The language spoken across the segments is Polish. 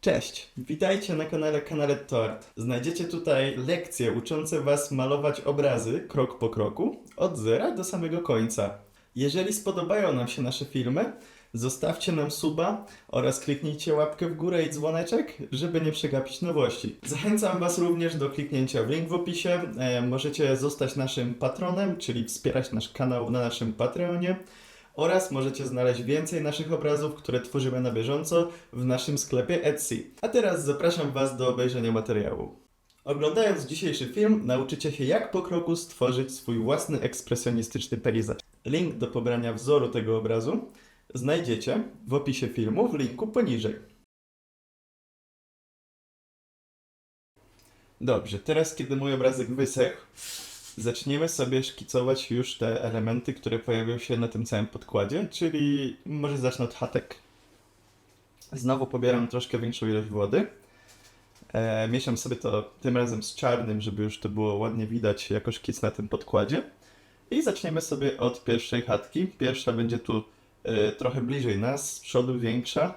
Cześć, witajcie na kanale Tort. Znajdziecie tutaj lekcje uczące Was malować obrazy krok po kroku, od zera do samego końca. Jeżeli spodobają nam się nasze filmy, zostawcie nam suba oraz kliknijcie łapkę w górę i dzwoneczek, żeby nie przegapić nowości. Zachęcam Was również do kliknięcia w link w opisie. Możecie zostać naszym patronem, czyli wspierać nasz kanał na naszym Patreonie. Oraz możecie znaleźć więcej naszych obrazów, które tworzymy na bieżąco w naszym sklepie Etsy. A teraz zapraszam Was do obejrzenia materiału. Oglądając dzisiejszy film, nauczycie się jak po kroku stworzyć swój własny ekspresjonistyczny pejzaż. Link do pobrania wzoru tego obrazu znajdziecie w opisie filmu w linku poniżej. Dobrze, teraz kiedy mój obrazek wysechł, zaczniemy sobie szkicować już te elementy, które pojawią się na tym całym podkładzie, czyli może zacznę od chatek. Znowu pobieram troszkę większą ilość wody. Mieszam sobie to tym razem z czarnym, żeby już to było ładnie widać jako szkic na tym podkładzie. I zaczniemy sobie od pierwszej chatki. Pierwsza będzie tu trochę bliżej nas, z przodu większa.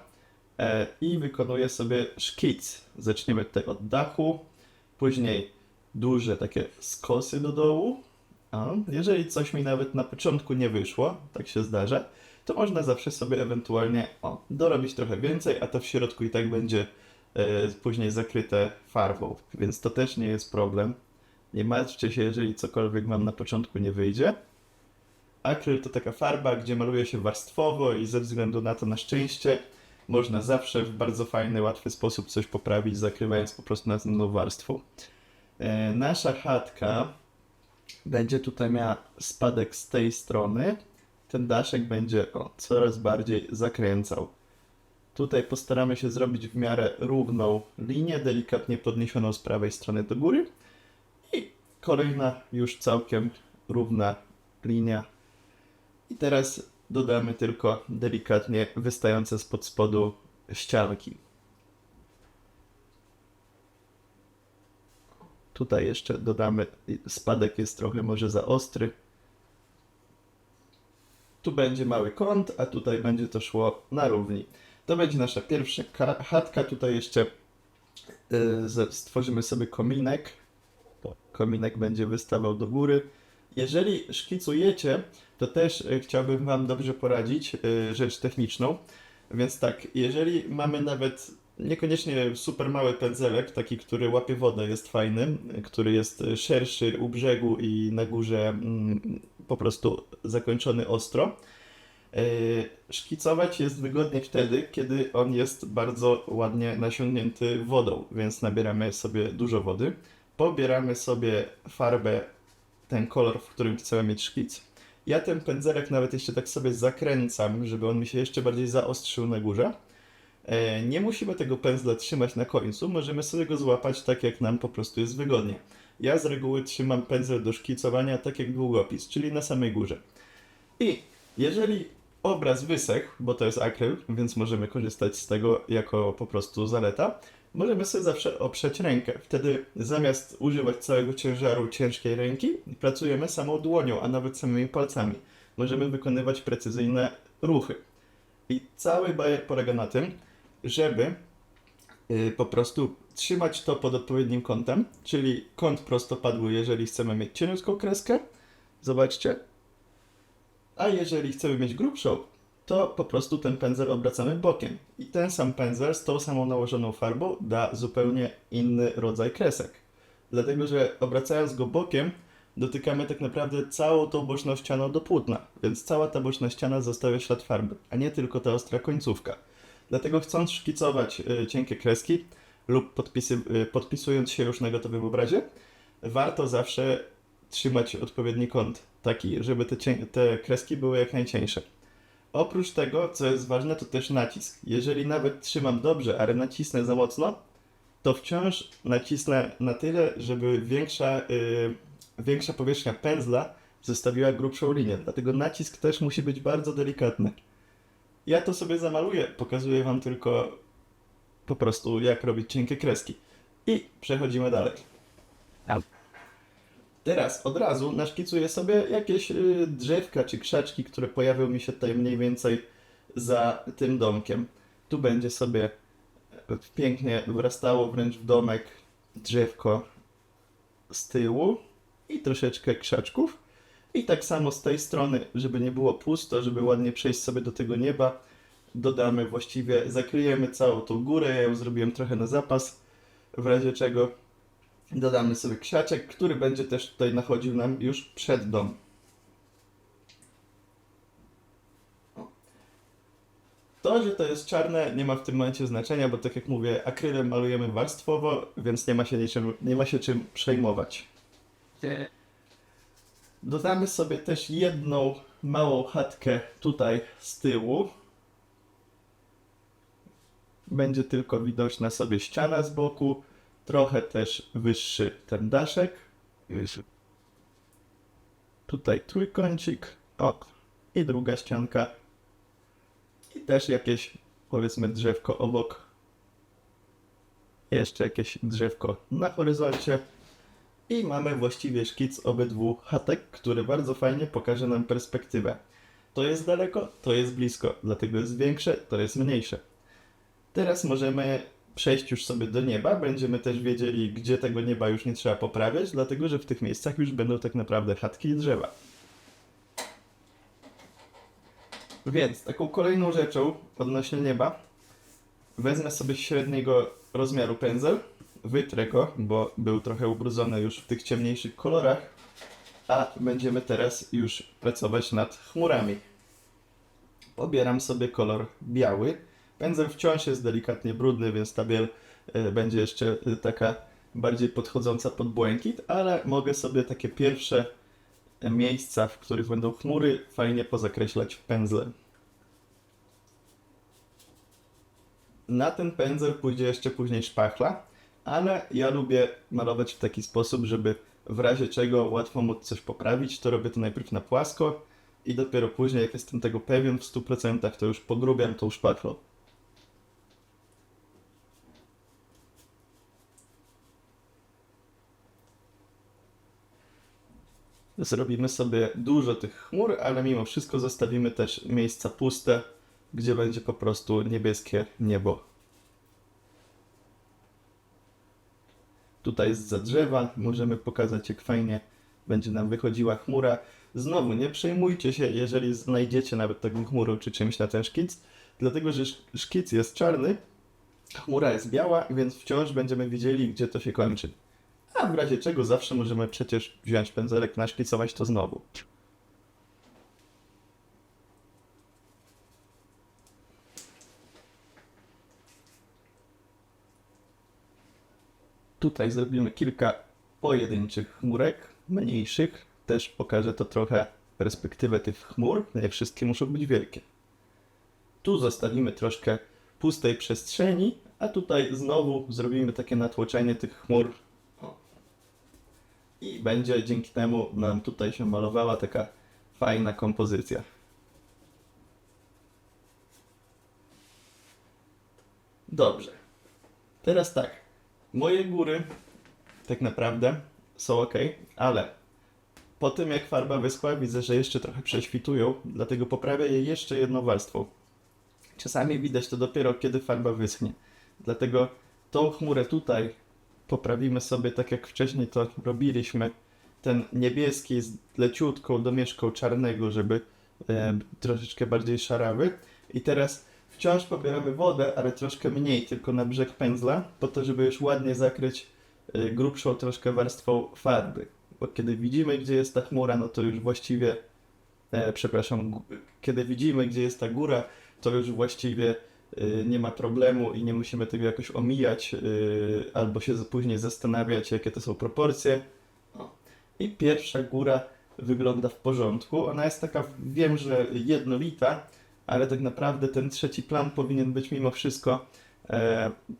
I wykonuję sobie szkic. Zaczniemy tutaj od dachu, później duże takie skosy do dołu. Jeżeli coś mi nawet na początku nie wyszło, tak się zdarza, to można zawsze sobie ewentualnie dorobić trochę więcej, a to w środku i tak będzie później zakryte farbą, więc to też nie jest problem. Nie martwcie się, jeżeli cokolwiek wam na początku nie wyjdzie. Akryl to taka farba, gdzie maluje się warstwowo i ze względu na to, na szczęście, można zawsze w bardzo fajny, łatwy sposób coś poprawić, zakrywając po prostu następną warstwą. Nasza chatka będzie tutaj miała spadek z tej strony. Ten daszek będzie coraz bardziej zakręcał. Tutaj postaramy się zrobić w miarę równą linię, delikatnie podniesioną z prawej strony do góry. I kolejna już całkiem równa linia. I teraz dodamy tylko delikatnie wystające spod spodu ścianki. Tutaj jeszcze dodamy, spadek jest trochę może za ostry. Tu będzie mały kąt, a tutaj będzie to szło na równi. To będzie nasza pierwsza chatka. Tutaj jeszcze stworzymy sobie kominek. Kominek będzie wystawał do góry. Jeżeli szkicujecie, to też chciałbym Wam dobrze poradzić rzecz techniczną. Więc tak, jeżeli mamy nawet niekoniecznie super mały pędzelek, taki, który łapie wodę, jest fajny, który jest szerszy u brzegu i na górze po prostu zakończony ostro. Szkicować jest wygodnie wtedy, kiedy on jest bardzo ładnie nasiągnięty wodą, więc nabieramy sobie dużo wody. Pobieramy sobie farbę, ten kolor, w którym chcemy mieć szkic. Ja ten pędzelek nawet jeszcze tak sobie zakręcam, żeby on mi się jeszcze bardziej zaostrzył na górze. Nie musimy tego pędzla trzymać na końcu, możemy sobie go złapać tak, jak nam po prostu jest wygodnie. Ja z reguły trzymam pędzel do szkicowania tak jak długopis, czyli na samej górze. I jeżeli obraz wysechł, bo to jest akryl, więc możemy korzystać z tego jako po prostu zaleta, możemy sobie zawsze oprzeć rękę. Wtedy zamiast używać całego ciężaru ciężkiej ręki, pracujemy samą dłonią, a nawet samymi palcami. Możemy wykonywać precyzyjne ruchy. I cały bajer polega na tym, żeby po prostu trzymać to pod odpowiednim kątem, czyli kąt prostopadły, jeżeli chcemy mieć cieniutką kreskę. Zobaczcie. A jeżeli chcemy mieć grubszą, to po prostu ten pędzel obracamy bokiem. I ten sam pędzel z tą samą nałożoną farbą da zupełnie inny rodzaj kresek. Dlatego, że obracając go bokiem, dotykamy tak naprawdę całą tą boczną ścianą do płótna, więc cała ta boczna ściana zostawia ślad farby, a nie tylko ta ostra końcówka. Dlatego chcąc szkicować cienkie kreski lub podpisując się już na gotowym obrazie, warto zawsze trzymać odpowiedni kąt, taki, żeby te kreski były jak najcieńsze. Oprócz tego, co jest ważne, to też nacisk. Jeżeli nawet trzymam dobrze, ale nacisnę za mocno, to wciąż nacisnę na tyle, żeby większa powierzchnia pędzla zostawiła grubszą linię. Dlatego nacisk też musi być bardzo delikatny. Ja to sobie zamaluję, pokazuję Wam tylko po prostu jak robić cienkie kreski. I przechodzimy dalej. Teraz od razu naszkicuję sobie jakieś drzewka czy krzaczki, które pojawią mi się tutaj mniej więcej za tym domkiem. Tu będzie sobie pięknie wrastało wręcz w domek drzewko z tyłu i troszeczkę krzaczków. I tak samo z tej strony, żeby nie było pusto, żeby ładnie przejść sobie do tego nieba, dodamy właściwie, zakryjemy całą tą górę, ja ją zrobiłem trochę na zapas, w razie czego dodamy sobie krzaczek, który będzie też tutaj nachodził nam już przed dom. To, że to jest czarne, nie ma w tym momencie znaczenia, bo tak jak mówię, akrylem malujemy warstwowo, więc nie ma się czym przejmować. Dodamy sobie też jedną małą chatkę tutaj z tyłu. Będzie tylko widoczna sobie ściana z boku, trochę też wyższy ten daszek. Tutaj trójkącik, i druga ścianka. I też jakieś, powiedzmy, drzewko obok. Jeszcze jakieś drzewko na horyzoncie. I mamy właściwie szkic obydwu chatek, który bardzo fajnie pokaże nam perspektywę. To jest daleko, to jest blisko, dlatego jest większe, to jest mniejsze. Teraz możemy przejść już sobie do nieba, będziemy też wiedzieli, gdzie tego nieba już nie trzeba poprawiać, dlatego że w tych miejscach już będą tak naprawdę chatki i drzewa. Więc taką kolejną rzeczą odnośnie nieba wezmę sobie średniego rozmiaru pędzel, wytrę go, bo był trochę ubrudzony już w tych ciemniejszych kolorach, a będziemy teraz już pracować nad chmurami. Pobieram sobie kolor biały. Pędzel wciąż jest delikatnie brudny, więc ta biel będzie jeszcze taka bardziej podchodząca pod błękit, ale mogę sobie takie pierwsze miejsca, w których będą chmury, fajnie pozakreślać pędzlem. Na ten pędzel pójdzie jeszcze później szpachla, ale ja lubię malować w taki sposób, żeby w razie czego łatwo móc coś poprawić, to robię to najpierw na płasko i dopiero później, jak jestem tego pewien w 100%, to już pogrubiam tą szpachlą. Zrobimy sobie dużo tych chmur, ale mimo wszystko zostawimy też miejsca puste, gdzie będzie po prostu niebieskie niebo. Tutaj zza drzewa możemy pokazać, jak fajnie będzie nam wychodziła chmura. Znowu, nie przejmujcie się, jeżeli znajdziecie nawet taką chmurę czy czymś na ten szkic, dlatego że szkic jest czarny, chmura jest biała, więc wciąż będziemy wiedzieli, gdzie to się kończy. A w razie czego zawsze możemy przecież wziąć pędzelek, naszkicować to znowu. Tutaj zrobimy kilka pojedynczych chmurek, mniejszych. Też pokażę to trochę perspektywę tych chmur. Nie wszystkie muszą być wielkie. Tu zostawimy troszkę pustej przestrzeni, a tutaj znowu zrobimy takie natłoczenie tych chmur. I będzie dzięki temu nam tutaj się malowała taka fajna kompozycja. Dobrze. Teraz tak. Moje góry tak naprawdę są ok, ale po tym jak farba wyschła, widzę, że jeszcze trochę prześwitują, dlatego poprawię je jeszcze jedną warstwą. Czasami widać to dopiero, kiedy farba wyschnie. Dlatego tą chmurę tutaj poprawimy sobie tak jak wcześniej to robiliśmy. Ten niebieski z leciutką domieszką czarnego, żeby troszeczkę bardziej szarawy. I teraz wciąż pobieramy wodę, ale troszkę mniej, tylko na brzeg pędzla, po to, żeby już ładnie zakryć grubszą troszkę warstwą farby. Bo kiedy widzimy, gdzie jest ta chmura, no to już właściwie, kiedy widzimy, gdzie jest ta góra, to już właściwie nie ma problemu i nie musimy tego jakoś omijać, albo się później zastanawiać, jakie to są proporcje. I pierwsza góra wygląda w porządku. Ona jest taka, wiem, że jednolita, ale tak naprawdę ten trzeci plan powinien być mimo wszystko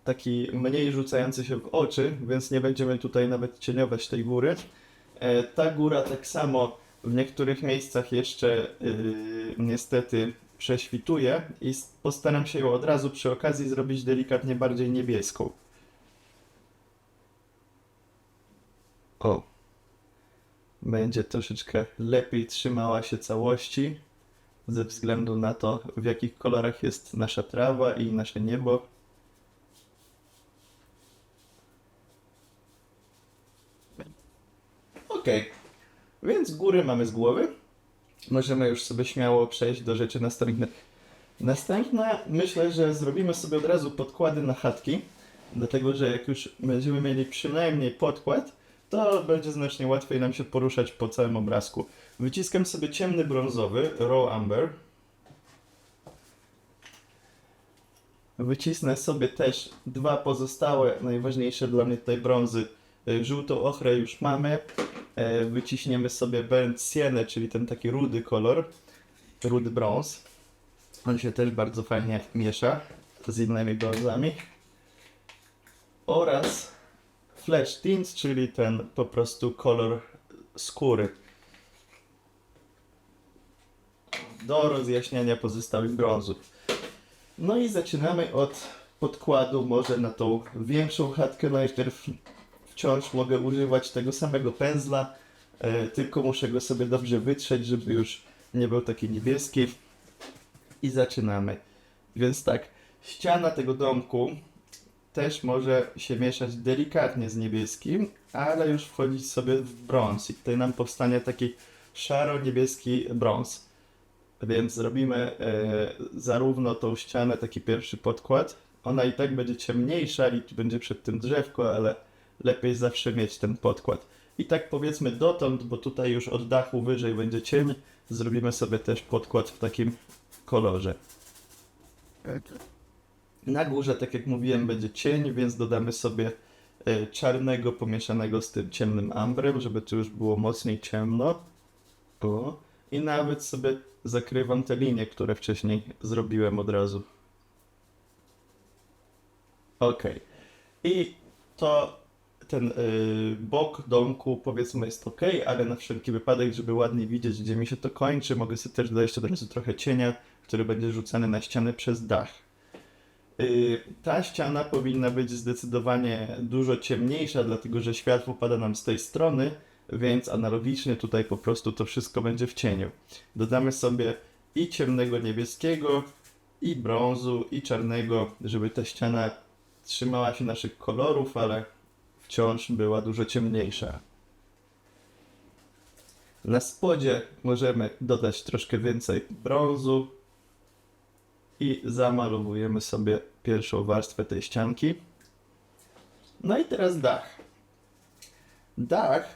taki mniej rzucający się w oczy, więc nie będziemy tutaj nawet cieniować tej góry. Ta góra tak samo w niektórych miejscach jeszcze niestety prześwituje i postaram się ją od razu przy okazji zrobić delikatnie bardziej niebieską. Będzie troszeczkę lepiej trzymała się całości ze względu na to, w jakich kolorach jest nasza trawa i nasze niebo. Okej, więc góry mamy z głowy. Możemy już sobie śmiało przejść do rzeczy następnych. Następna, myślę, że zrobimy sobie od razu podkłady na chatki, dlatego że jak już będziemy mieli przynajmniej podkład, to będzie znacznie łatwiej nam się poruszać po całym obrazku. Wyciskam sobie ciemny brązowy, Raw Amber. Wycisnę sobie też dwa pozostałe, najważniejsze dla mnie tutaj brązy. Żółtą ochrę już mamy. Wyciśniemy sobie Burnt Sienę, czyli ten taki rudy kolor, rudy brąz. On się też bardzo fajnie miesza z innymi brązami. Oraz Flesh Tint, czyli ten po prostu kolor skóry. Do rozjaśniania pozostałych brązów. No i zaczynamy od podkładu może na tą większą chatkę. Najpierw wciąż mogę używać tego samego pędzla, tylko muszę go sobie dobrze wytrzeć, żeby już nie był taki niebieski. I zaczynamy. Więc tak, ściana tego domku też może się mieszać delikatnie z niebieskim, ale już wchodzić sobie w brąz. I tutaj nam powstanie taki szaro-niebieski brąz. Więc zrobimy zarówno tą ścianę, taki pierwszy podkład. Ona i tak będzie ciemniejsza i będzie przed tym drzewko, ale lepiej zawsze mieć ten podkład. I tak powiedzmy dotąd, bo tutaj już od dachu wyżej będzie cień, zrobimy sobie też podkład w takim kolorze. Na górze, tak jak mówiłem, będzie cień, więc dodamy sobie czarnego pomieszanego z tym ciemnym ambrem, żeby tu już było mocniej ciemno. O. I nawet sobie zakrywam te linie, które wcześniej zrobiłem od razu. Ok. I to ten bok domku powiedzmy jest ok, ale na wszelki wypadek, żeby ładnie widzieć, gdzie mi się to kończy, mogę sobie też dodać od razu trochę cienia, który będzie rzucany na ścianę przez dach. Ta ściana powinna być zdecydowanie dużo ciemniejsza, dlatego że światło pada nam z tej strony, więc analogicznie tutaj po prostu to wszystko będzie w cieniu. Dodamy sobie i ciemnego niebieskiego, i brązu, i czarnego, żeby ta ściana trzymała się naszych kolorów, ale wciąż była dużo ciemniejsza. Na spodzie możemy dodać troszkę więcej brązu i zamalowujemy sobie pierwszą warstwę tej ścianki. No i teraz dach. Dach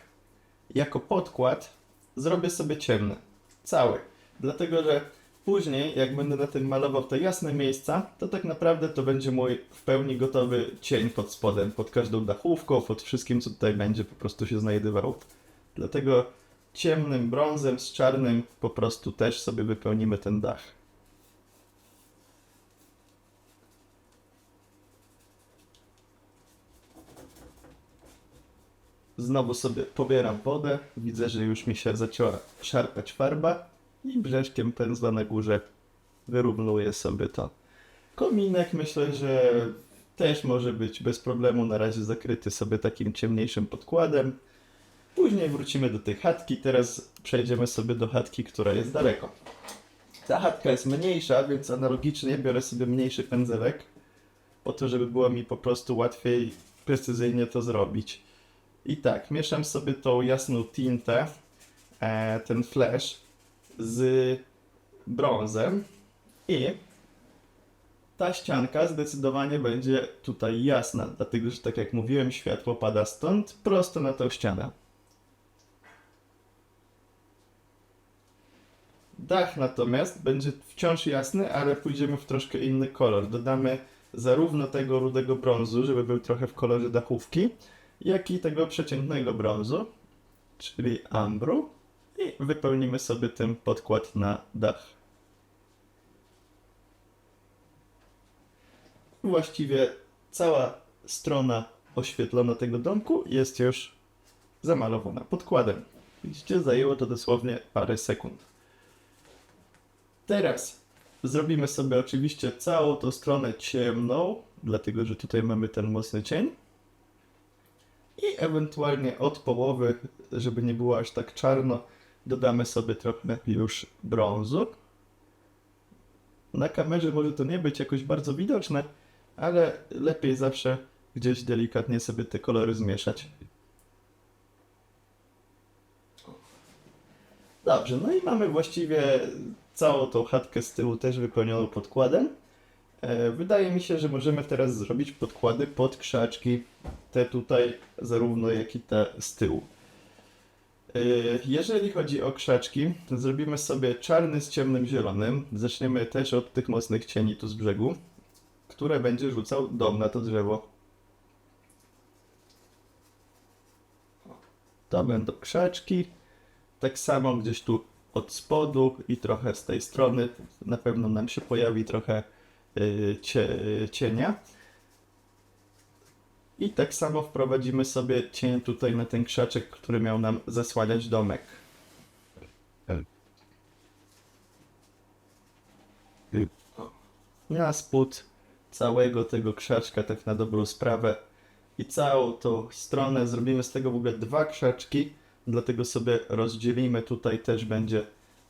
jako podkład zrobię sobie ciemny. Cały. Dlatego, że później, jak będę na tym malował te jasne miejsca, to tak naprawdę to będzie mój w pełni gotowy cień pod spodem, pod każdą dachówką, pod wszystkim, co tutaj będzie po prostu się znajdowało. Dlatego ciemnym brązem z czarnym po prostu też sobie wypełnimy ten dach. Znowu sobie pobieram wodę, widzę, że już mi się zaczęła szarpać farba i brzeszkiem pędzla na górze wyrównuję sobie to. Kominek myślę, że też może być bez problemu na razie zakryty sobie takim ciemniejszym podkładem. Później wrócimy do tej chatki, teraz przejdziemy sobie do chatki, która jest daleko. Ta chatka jest mniejsza, więc analogicznie biorę sobie mniejszy pędzelek, po to, żeby było mi po prostu łatwiej precyzyjnie to zrobić. I tak, mieszam sobie tą jasną tintę, ten flash z brązem i ta ścianka zdecydowanie będzie tutaj jasna, dlatego że tak jak mówiłem, światło pada stąd prosto na tą ścianę. Dach natomiast będzie wciąż jasny, ale pójdziemy w troszkę inny kolor. Dodamy zarówno tego rudego brązu, żeby był trochę w kolorze dachówki, jak i tego przeciętnego brązu, czyli ambru, i wypełnimy sobie ten podkład na dach. Właściwie cała strona oświetlona tego domku jest już zamalowana podkładem. Widzicie, zajęło to dosłownie parę sekund. Teraz zrobimy sobie oczywiście całą tą stronę ciemną, dlatego że tutaj mamy ten mocny cień. I ewentualnie od połowy, żeby nie było aż tak czarno, dodamy sobie trochę już brązu. Na kamerze może to nie być jakoś bardzo widoczne, ale lepiej zawsze gdzieś delikatnie sobie te kolory zmieszać. Dobrze, no i mamy właściwie całą tą chatkę z tyłu też wypełnioną podkładem. Wydaje mi się, że możemy teraz zrobić podkłady pod krzaczki, te tutaj zarówno jak i te z tyłu. Jeżeli chodzi o krzaczki, to zrobimy sobie czarny z ciemnym zielonym. Zaczniemy też od tych mocnych cieni tu z brzegu, które będzie rzucał dom na to drzewo. To będą krzaczki. Tak samo gdzieś tu od spodu i trochę z tej strony na pewno nam się pojawi trochę cienia. I tak samo wprowadzimy sobie cień tutaj na ten krzaczek, który miał nam zasłaniać domek. Na spód całego tego krzaczka, tak na dobrą sprawę, i całą tą stronę zrobimy z tego w ogóle 2 krzaczki, dlatego sobie rozdzielimy, tutaj też będzie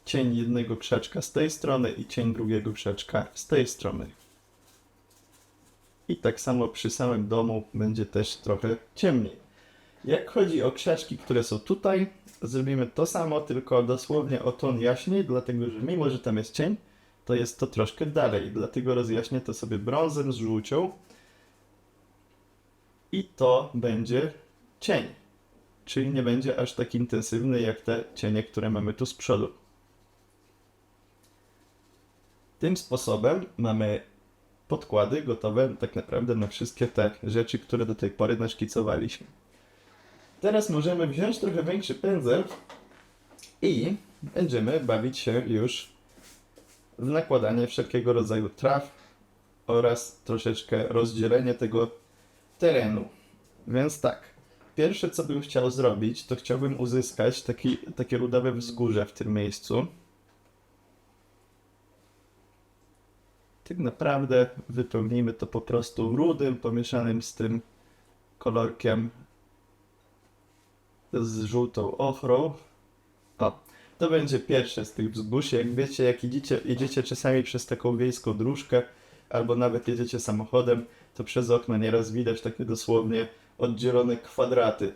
cień jednego krzaczka z tej strony i cień drugiego krzaczka z tej strony. I tak samo przy samym domu będzie też trochę ciemniej. Jak chodzi o krzaczki, które są tutaj, zrobimy to samo, tylko dosłownie o ton jaśniej, dlatego że mimo, że tam jest cień, to jest to troszkę dalej. Dlatego rozjaśnię to sobie brązem z żółcią. I to będzie cień. Czyli nie będzie aż tak intensywny jak te cienie, które mamy tu z przodu. Tym sposobem mamy podkłady gotowe tak naprawdę na wszystkie te rzeczy, które do tej pory naszkicowaliśmy. Teraz możemy wziąć trochę większy pędzel i będziemy bawić się już w nakładanie wszelkiego rodzaju traw oraz troszeczkę rozdzielenie tego terenu. Więc tak, pierwsze co bym chciał zrobić, to chciałbym uzyskać takie rudawe wzgórze w tym miejscu. Tak naprawdę wypełnijmy to po prostu rudym, pomieszanym z tym kolorkiem z żółtą ochrą. O, to będzie pierwsze z tych wzgórz. Jak wiecie, jak jedziecie czasami przez taką wiejską dróżkę, albo nawet jedziecie samochodem, to przez okno nieraz widać takie dosłownie oddzielone kwadraty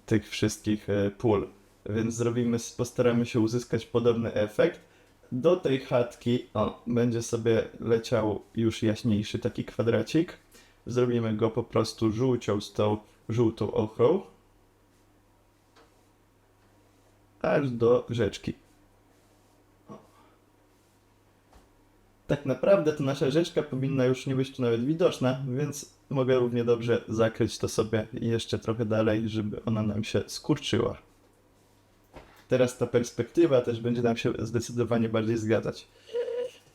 tych wszystkich pól. Więc postaramy się uzyskać podobny efekt. Do tej chatki będzie sobie leciał już jaśniejszy taki kwadracik. Zrobimy go po prostu żółcią z tą żółtą ochrą. Aż do rzeczki. Tak naprawdę to nasza rzeczka powinna już nie być tu nawet widoczna, więc mogę równie dobrze zakryć to sobie jeszcze trochę dalej, żeby ona nam się skurczyła. Teraz ta perspektywa też będzie nam się zdecydowanie bardziej zgadzać.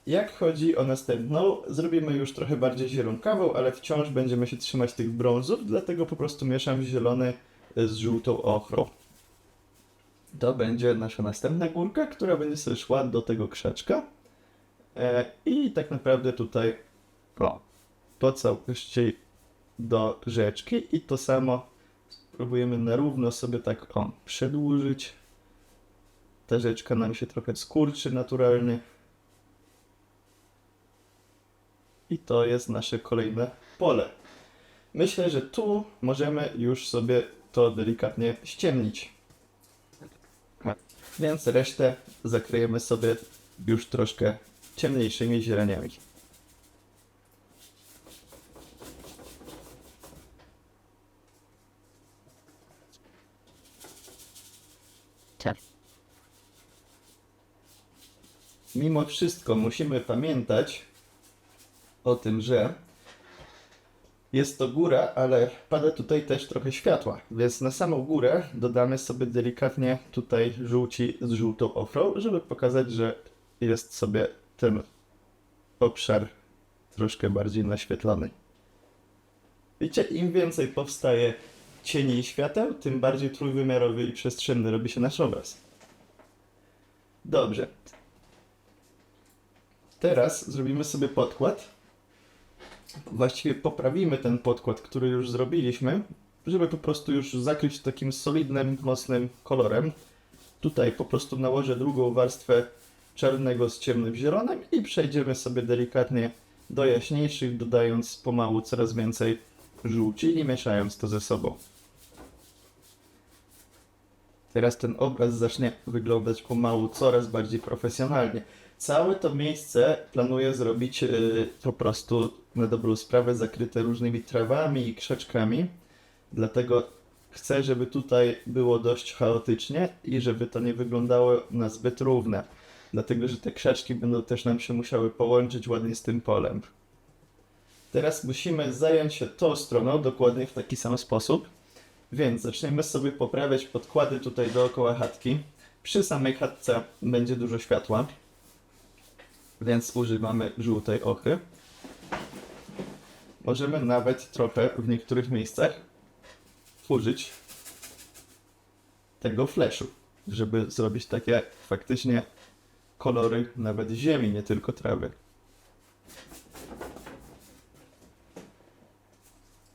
Jak chodzi o następną, zrobimy już trochę bardziej zielonkawą, ale wciąż będziemy się trzymać tych brązów, dlatego po prostu mieszam zielony z żółtą ochrą. To będzie nasza następna górka, która będzie sobie szła do tego krzaczka. I tak naprawdę tutaj po całości do rzeczki i to samo spróbujemy na równo sobie tak przedłużyć. Ta rzeczka nam się trochę skurczy naturalnie. I to jest nasze kolejne pole. Myślę, że tu możemy już sobie to delikatnie ściemnić. Więc resztę zakryjemy sobie już troszkę ciemniejszymi zieleniami. Mimo wszystko musimy pamiętać o tym, że jest to góra, ale pada tutaj też trochę światła, więc na samą górę dodamy sobie delikatnie tutaj żółci z żółtą ochrą, żeby pokazać, że jest sobie ten obszar troszkę bardziej naświetlony. Wiecie, im więcej powstaje cieni i świateł, tym bardziej trójwymiarowy i przestrzenny robi się nasz obraz. Dobrze. Teraz zrobimy sobie podkład. Właściwie poprawimy ten podkład, który już zrobiliśmy, żeby po prostu już zakryć takim solidnym, mocnym kolorem. Tutaj po prostu nałożę drugą warstwę czarnego z ciemnym zielonym i przejdziemy sobie delikatnie do jaśniejszych, dodając pomału coraz więcej żółci i mieszając to ze sobą. Teraz ten obraz zacznie wyglądać pomału coraz bardziej profesjonalnie. Całe to miejsce planuję zrobić po prostu na dobrą sprawę zakryte różnymi trawami i krzaczkami. Dlatego chcę, żeby tutaj było dość chaotycznie i żeby to nie wyglądało na zbyt równe. Dlatego, że te krzaczki będą też nam się musiały połączyć ładnie z tym polem. Teraz musimy zająć się tą stroną dokładnie w taki sam sposób. Więc zaczniemy sobie poprawiać podkłady tutaj dookoła chatki. Przy samej chatce będzie dużo światła, więc używamy żółtej ochry. Możemy nawet trochę w niektórych miejscach użyć tego flashu, żeby zrobić takie faktycznie kolory nawet ziemi, nie tylko trawy.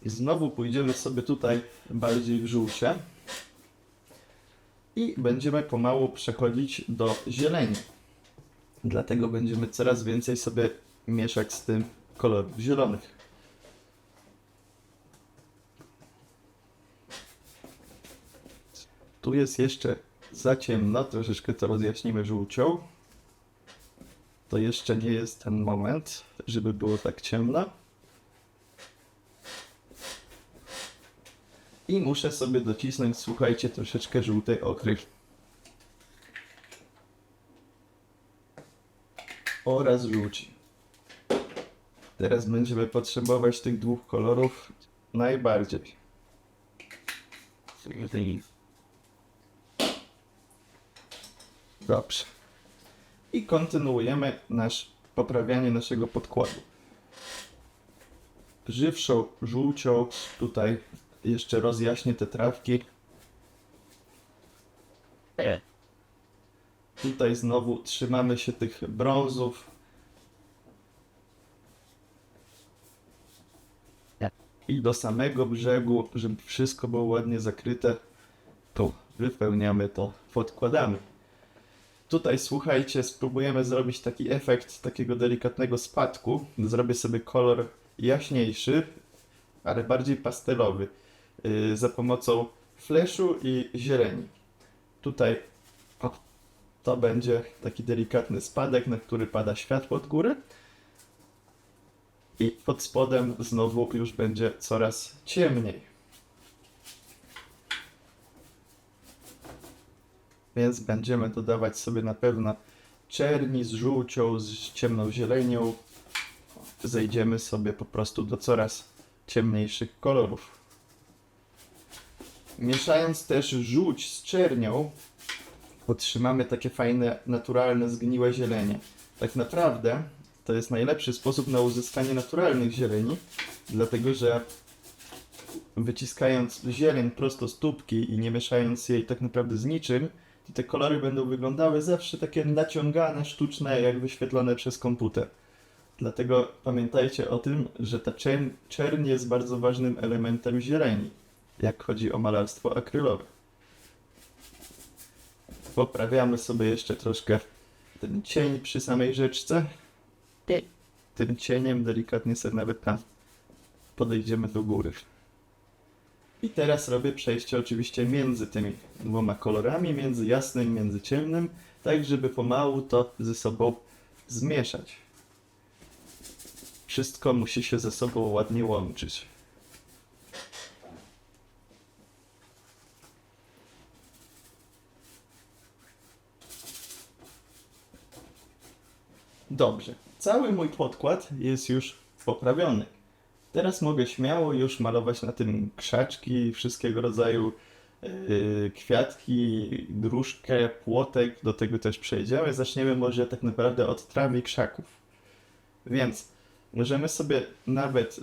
I znowu pójdziemy sobie tutaj bardziej w żółcie i będziemy pomału przechodzić do zieleni. Dlatego będziemy coraz więcej sobie mieszać z tym kolorów zielonych. Tu jest jeszcze za ciemno, troszeczkę to rozjaśnimy żółcią. To jeszcze nie jest ten moment, żeby było tak ciemno. I muszę sobie docisnąć, słuchajcie, troszeczkę żółtej ochry. Oraz żółci. Teraz będziemy potrzebować tych dwóch kolorów najbardziej. Dobrze. I kontynuujemy poprawianie naszego podkładu. Żywszą żółcią tutaj jeszcze rozjaśnię te trawki. Tutaj znowu trzymamy się tych brązów. I do samego brzegu, żeby wszystko było ładnie zakryte, to wypełniamy to podkładami. Tutaj słuchajcie, spróbujemy zrobić taki efekt takiego delikatnego spadku. Zrobię sobie kolor jaśniejszy, ale bardziej pastelowy, za pomocą flashu i zieleni. Tutaj to będzie taki delikatny spadek, na który pada światło od góry. I pod spodem znowu już będzie coraz ciemniej. Więc będziemy dodawać sobie na pewno czerni z żółcią, z ciemną zielenią. Zejdziemy sobie po prostu do coraz ciemniejszych kolorów. Mieszając też żółć z czernią, otrzymamy takie fajne, naturalne, zgniłe zielenie. Tak naprawdę to jest najlepszy sposób na uzyskanie naturalnych zieleni, dlatego że wyciskając zieleń prosto z tubki i nie mieszając jej tak naprawdę z niczym, to te kolory będą wyglądały zawsze takie naciągane, sztuczne, jak wyświetlone przez komputer. Dlatego pamiętajcie o tym, że ta czerń jest bardzo ważnym elementem zieleni, jak chodzi o malarstwo akrylowe. Poprawiamy sobie jeszcze troszkę ten cień przy samej rzeczce. Tym cieniem delikatnie sobie nawet tam podejdziemy do góry. I teraz robię przejście oczywiście między tymi dwoma kolorami, między jasnym, między ciemnym, tak żeby pomału to ze sobą zmieszać. Wszystko musi się ze sobą ładnie łączyć. Dobrze, cały mój podkład jest już poprawiony. Teraz mogę śmiało już malować na tym krzaczki, wszystkiego rodzaju kwiatki, dróżkę, płotek, do tego też przejdziemy. Zaczniemy może tak naprawdę od traw i krzaków. Więc możemy sobie nawet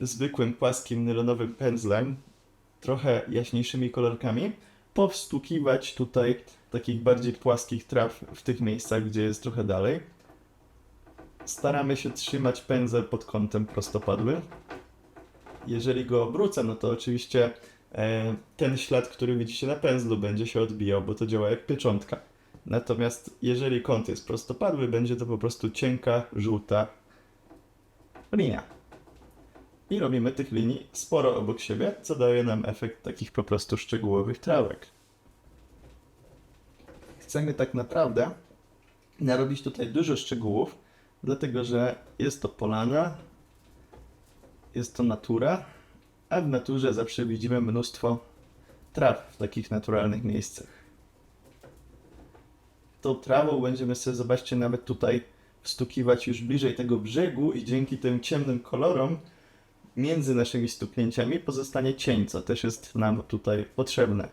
zwykłym, płaskim, nylonowym pędzlem, trochę jaśniejszymi kolorkami, powstukiwać tutaj takich bardziej płaskich traw w tych miejscach, gdzie jest trochę dalej. Staramy się trzymać pędzel pod kątem prostopadłym. Jeżeli go obrócę, no to oczywiście ten ślad, który widzicie na pędzlu, będzie się odbijał, bo to działa jak pieczątka. Natomiast jeżeli kąt jest prostopadły, będzie to po prostu cienka, żółta linia. I robimy tych linii sporo obok siebie, co daje nam efekt takich po prostu szczegółowych trawek. chcemy tak naprawdę narobić tutaj dużo szczegółów, dlatego że jest to polana, jest to natura, a w naturze zawsze widzimy mnóstwo traw w takich naturalnych miejscach. Tą trawą będziemy sobie, zobaczcie, nawet tutaj wstukiwać już bliżej tego brzegu i dzięki tym ciemnym kolorom między naszymi stuknięciami pozostanie cień, co też jest nam tutaj potrzebne.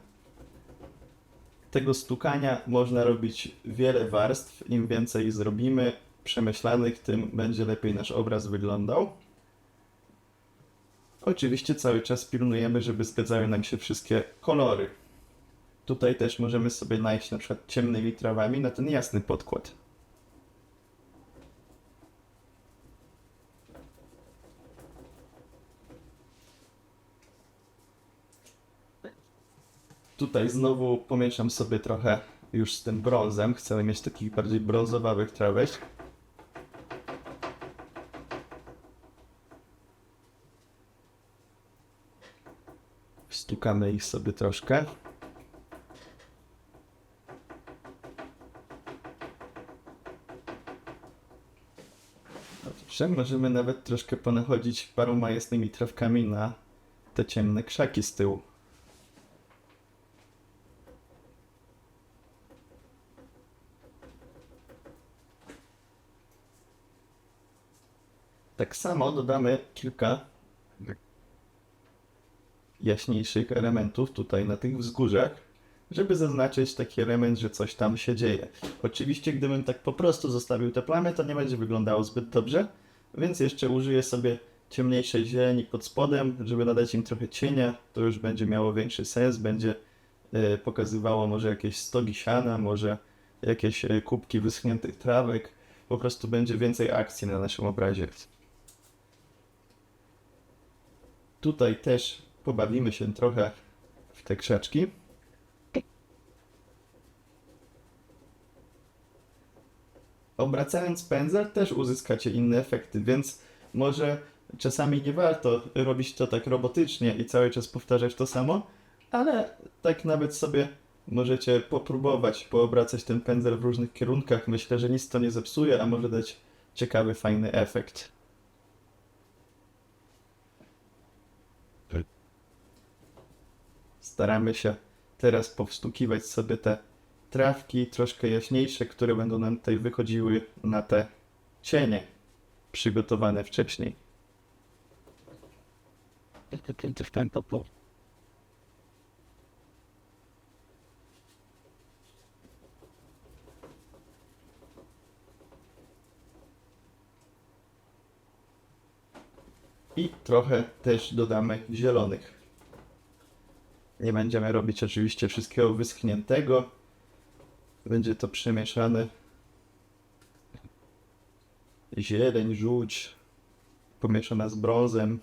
Tego stukania można robić wiele warstw. Im więcej zrobimy przemyślanych, tym będzie lepiej nasz obraz wyglądał. Oczywiście cały czas pilnujemy, żeby zgadzały nam się wszystkie kolory. Tutaj też możemy sobie najść na przykład ciemnymi trawami na ten jasny podkład. Tutaj znowu pomieszam sobie trochę już z tym brązem. Chcę mieć takich bardziej brązowawych trawek. Stukamy ich sobie troszkę. Dobrze, możemy nawet troszkę ponachodzić paroma jasnymi trawkami na te ciemne krzaki z tyłu. Tak samo dodamy kilka jaśniejszych elementów tutaj na tych wzgórzach, żeby zaznaczyć taki element, że coś tam się dzieje. Oczywiście gdybym tak po prostu zostawił te plamy, to nie będzie wyglądało zbyt dobrze, więc jeszcze użyję sobie ciemniejszej zieleni pod spodem, żeby nadać im trochę cienia. To już będzie miało większy sens, będzie pokazywało może jakieś stogi siana, może jakieś kubki wyschniętych trawek. Po prostu będzie więcej akcji na naszym obrazie. Tutaj też pobawimy się trochę w te krzaczki. Obracając pędzel też uzyskacie inne efekty, więc może czasami nie warto robić to tak robotycznie i cały czas powtarzać to samo, ale tak nawet sobie możecie popróbować poobracać ten pędzel w różnych kierunkach. Myślę, że nic to nie zepsuje, a może dać ciekawy, fajny efekt. Staramy się teraz powstukiwać sobie te trawki troszkę jaśniejsze, które będą nam tutaj wychodziły na te cienie przygotowane wcześniej. I trochę też dodamy zielonych. Nie będziemy robić oczywiście wszystkiego wyschniętego. Będzie to przemieszane. Zieleń, żółć, pomieszana z brązem.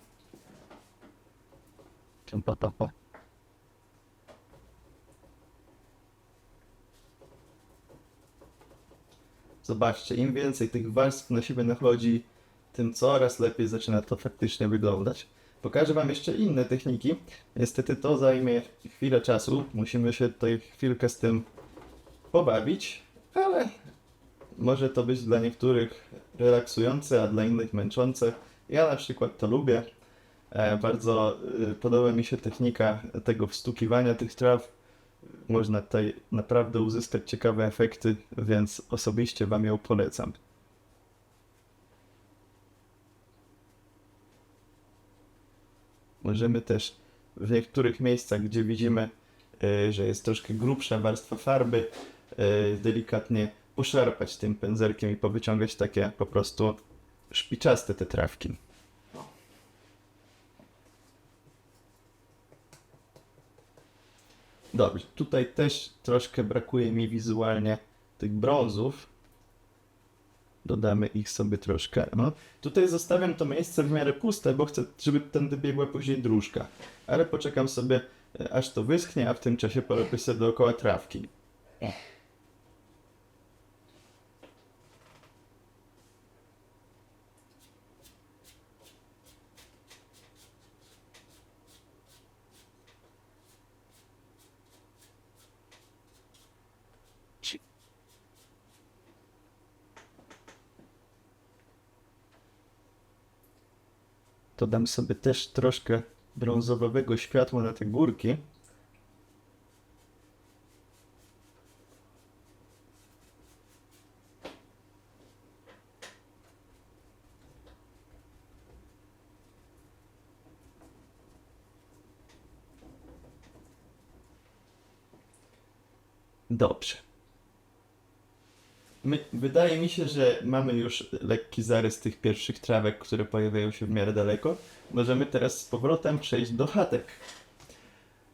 Zobaczcie, im więcej tych warstw na siebie nachodzi, tym coraz lepiej zaczyna to faktycznie wyglądać. Pokażę Wam jeszcze inne techniki. Niestety to zajmie chwilę czasu. Musimy się tutaj chwilkę z tym pobawić, ale może to być dla niektórych relaksujące, a dla innych męczące. Ja na przykład to lubię. Bardzo podoba mi się technika tego wstukiwania tych traw. Można tutaj naprawdę uzyskać ciekawe efekty, więc osobiście Wam ją polecam. Możemy też w niektórych miejscach, gdzie widzimy, że jest troszkę grubsza warstwa farby, delikatnie poszarpać tym pędzelkiem i powyciągać takie po prostu szpiczaste te trawki. Dobrze, tutaj też troszkę brakuje mi wizualnie tych brązów. Dodamy ich sobie troszkę. No. Tutaj zostawiam to miejsce w miarę puste, bo chcę, żeby tędy biegła później dróżka. Ale poczekam sobie, aż to wyschnie, a w tym czasie porobię sobie dookoła trawki. to dam sobie też troszkę brązowego światła na te górki. Dobrze. Wydaje mi się, że mamy już lekki zarys tych pierwszych trawek, które pojawiają się w miarę daleko. Możemy teraz z powrotem przejść do chatek.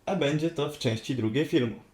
A będzie to w części drugiej filmu.